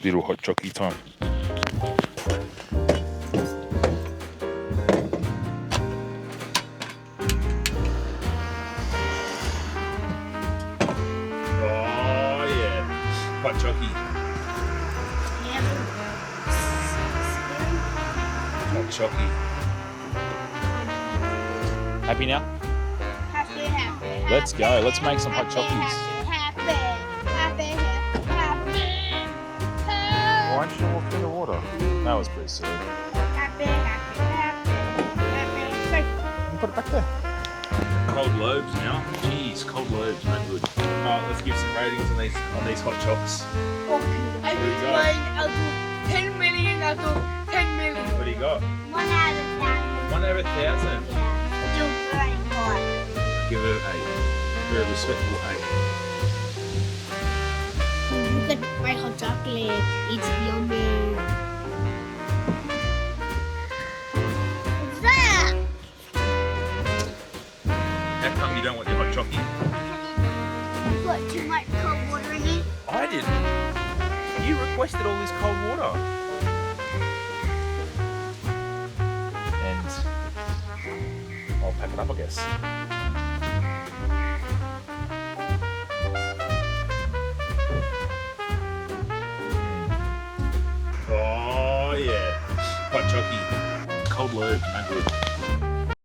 Little hot chocky time. Oh yeah, hot chocky. Hot chocky. Happy now? Happy. Let's go. Let's make some hot chockies. Happy. Why didn't you walk through the water? That was pretty silly. Happy. Put it back there. Cold lobes now. Jeez, cold lobes, no good. Alright, let's give some ratings on these hot chocs. I What do you do got? one, I'll do 10 million, I'll do 10 million. What do you got? 1 out of 1,000. 1 out of 1,000. Yeah. Do very hard. Give it an 8. Very respectable 8. Look at my hot chocolate. It's yummy. What's that? How come you don't want your hot chocky? Put too much cold water in it. I didn't. You requested all this cold water. And I'll pack it up, I guess. Oh yeah, hot chocky. Cold lobe, no good.